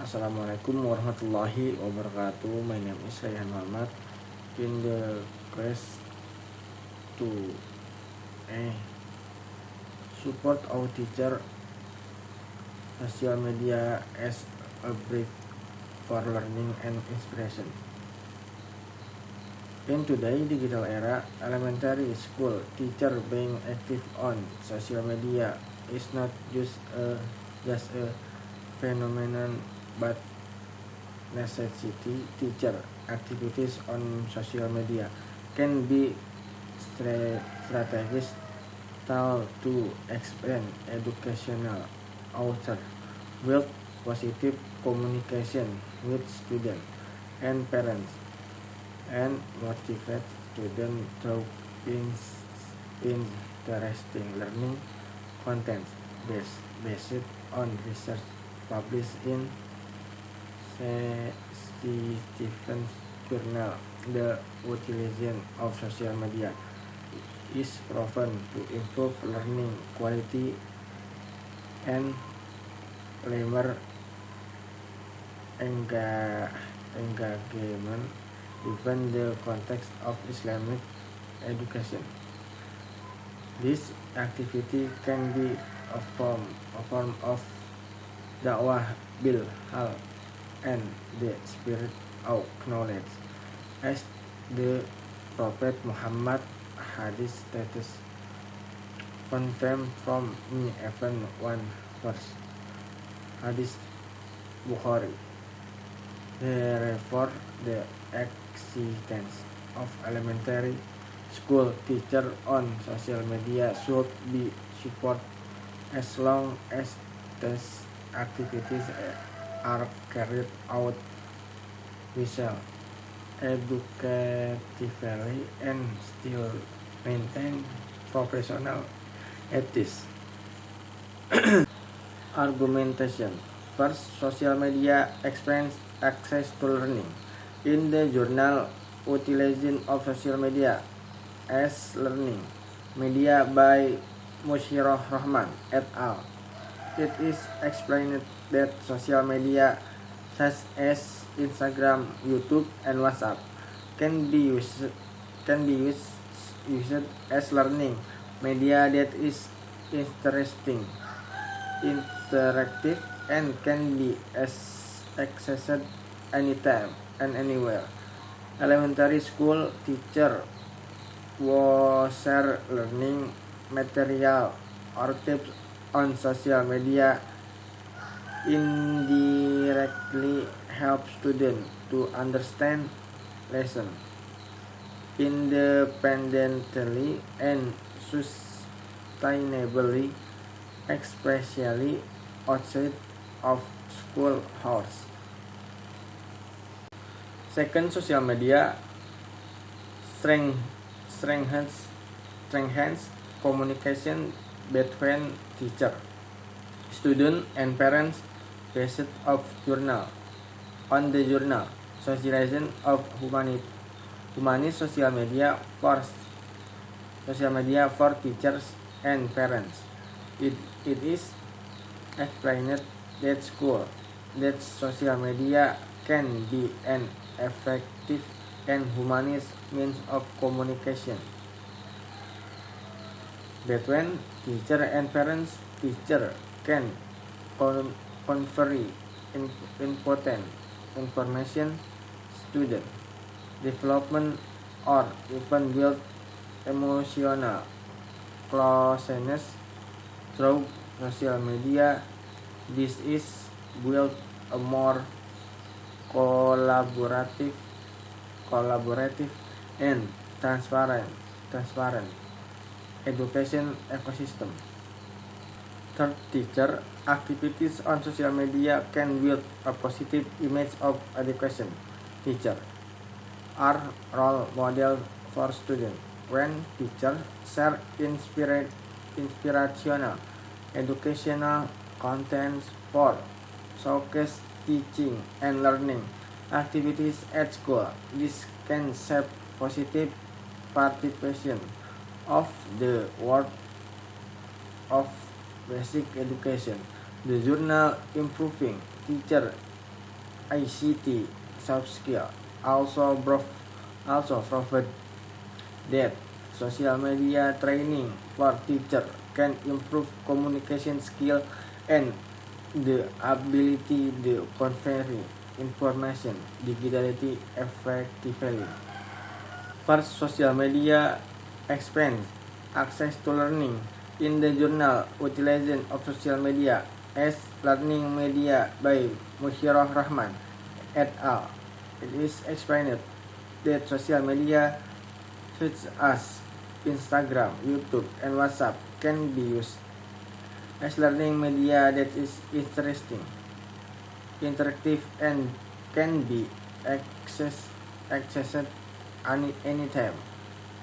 Assalamualaikum warahmatullahi wabarakatuh. My name is Rayhan Muhammad. In the quest to support our teacher, social media as a bridge for learning and inspiration. In today's digital era, elementary school teacher being active on social media is not just a phenomenon but necessity. Teacher activities on social media can be strategies to expand educational outreach, build positive communication with students and parents, and motivate students through interesting learning content based on research published in Stephen's journal. The utilization of social media is proven to improve learning quality and learner engagement within the context of Islamic education. This activity can be a form of dakwah bil hal and the spirit of knowledge, as the Prophet Muhammad hadith status confirmed from me even one verse. Hadith Bukhari. Therefore, the existence of elementary school teacher on social media should be supported as long as these activities are carried out well, educatively, and still maintain professional ethics. Argumentation. First, social media expands access to learning. In the journal Utilization of Social Media as Learning Media by Mushirah Rahman et al., it is explained that social media such as Instagram, YouTube, and WhatsApp can be used as learning media that is interesting, interactive, and can be accessed anytime and anywhere. Elementary school teacher will share learning material or tips on social media, indirectly help students to understand lesson independently and sustainably, especially outside of school hours. Second, social media strengthens communication between teacher, student, and parents based of journal. On the journal, Socialization of Humanist social media for teachers and parents. It is explained that social media can be an effective and humanist means of communication between teacher and parents. Teacher can convey important information, student development, or even build emotional closeness through social media. This is build a more collaborative and transparent education ecosystem. Third, teacher activities on social media can build a positive image of education. Teacher are role model for students. When teachers share inspirational educational contents for showcase teaching and learning activities at school, this can shape positive participation of the world of basic education. The journal Improving Teacher ICT soft skill also provide that social media training for teacher can improve communication skill and the ability to convey information digitally effectively. First, social media expands access to learning. In the journal Utilization of Social Media as Learning Media by Mushirah Rahman et al., it is explained that social media such as Instagram, YouTube, and WhatsApp can be used as learning media that is interactive, and can be accessed anytime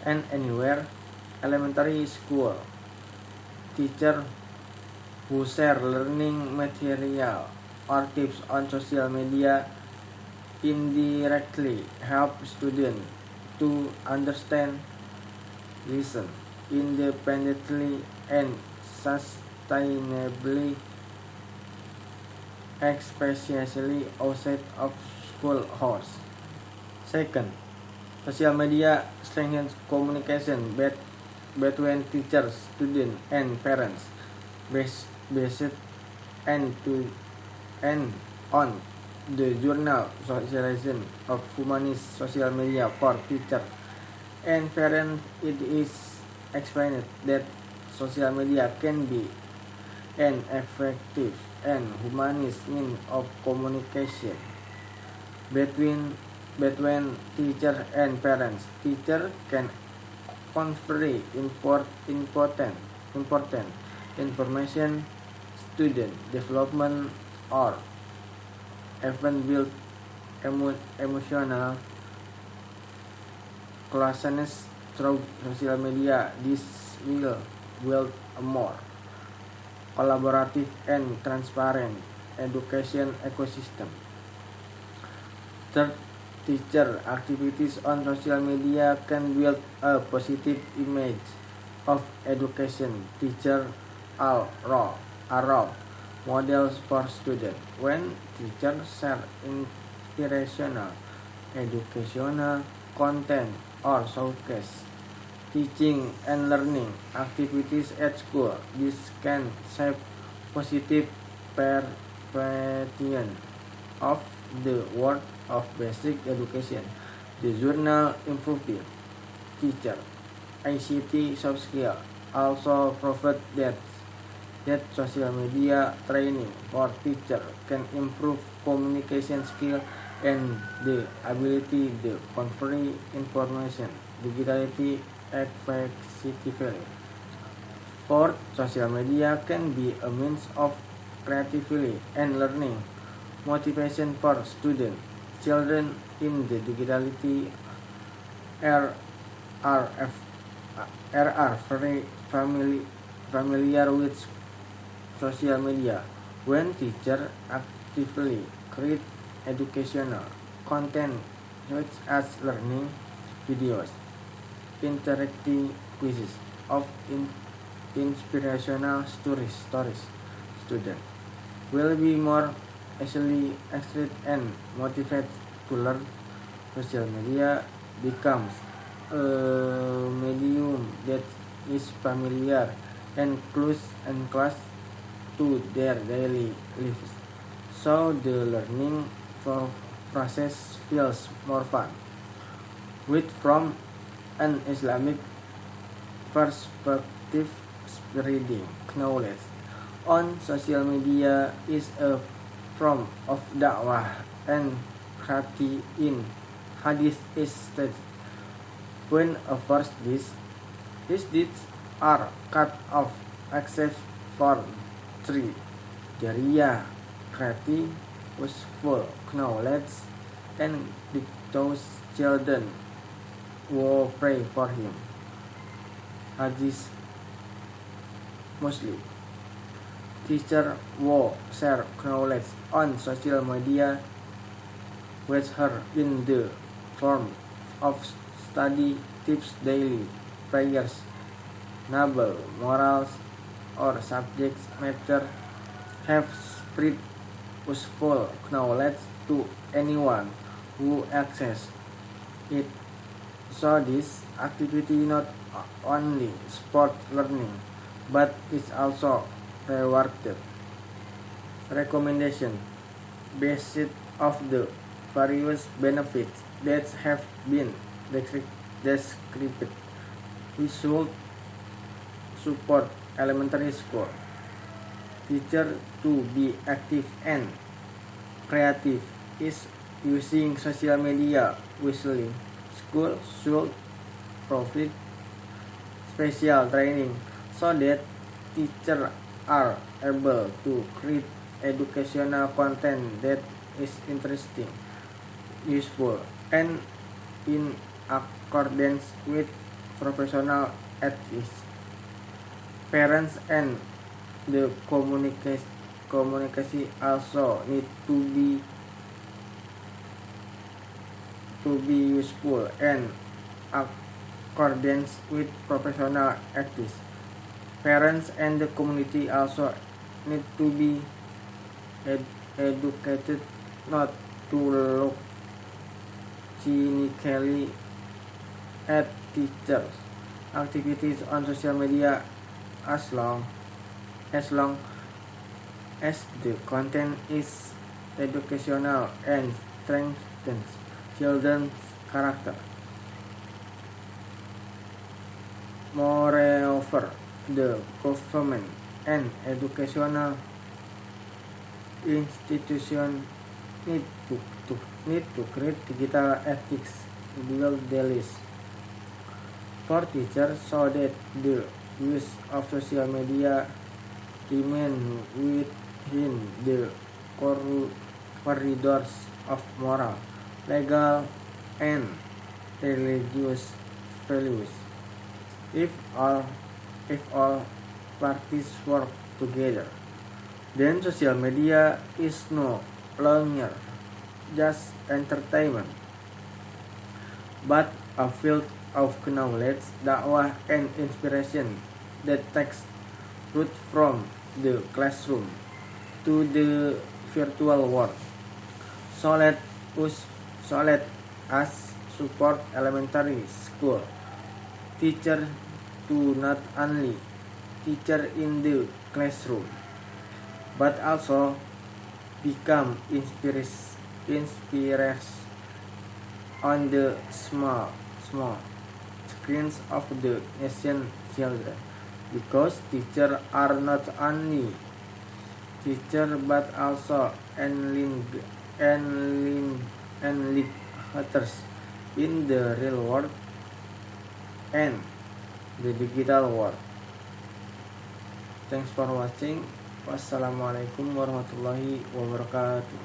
and anywhere. Elementary school teacher who share learning material or tips on social media indirectly help students to understand, listen independently, and sustainably, especially outside of school hours. Second, social media strengthens communication between teachers, students, and parents, based and on the journal Socialization of Humanist Social Media for Teacher and Parents. It is explained that social media can be an effective and humanist means of communication between teacher and parents. Teacher can convey important information, student development, or even build emotional closeness through social media. This will build a more collaborative and transparent education ecosystem. Third, teacher activities on social media can build a positive image of education. Teachers are role models for students. When teachers share inspirational, educational content or showcase teaching and learning activities at school, this can shape positive perception of the world of basic education. The journal improved teacher ICT soft skill also proved that social media training for teacher can improve communication skill and the ability to convey information digitally effectively. Fourth, social media can be a means of creativity and learning motivation for students. Children in the digitality era are very familiar with social media. When teachers actively create educational content such as learning videos, interactive quizzes, of inspirational stories, students will be more easily excited and motivated to learn. Social media becomes a medium that is familiar and close to their daily lives, so the learning process feels more fun. With from an Islamic perspective, spreading knowledge on social media is a form of da'wah, and krati in hadith is stated, when a first his deeds are cut off except for three: Jariyah, krati, useful knowledge, and those children who pray for him. Hadith Muslim. Teacher who share knowledge on social media with her in the form of study tips, daily prayers, noble morals, or subject matter have spread useful knowledge to anyone who access it. So this activity not only support learning, but is also rewarded. Recommendation based of the various benefits that have been described. We should support elementary school teacher to be active and creative is using social media wisely. School should provide special training so that teachers are able to create educational content that is interesting, useful, and in accordance with professional ethics. Parents and the communication also need to be useful and accordance with professional ethics. Parents and the community also need to be educated not to look cynically at teachers' activities on social media as long as the content is educational and strengthens children's character. Moreover, the government and educational institutions need to create digital ethics guidelines for teachers so that the use of social media remain within the corridors of moral, legal, and religious values. If all parties work together, then social media is no longer just entertainment, but a field of knowledge, dakwah, and inspiration that takes root from the classroom to the virtual world. So let us support elementary school teacher to not only teacher in the classroom, but also become inspirers on the small screens of the nation children, because teachers are not only teacher but also educators in the real world and the digital world. Thanks for watching. Wassalamualaikum warahmatullahi wabarakatuh.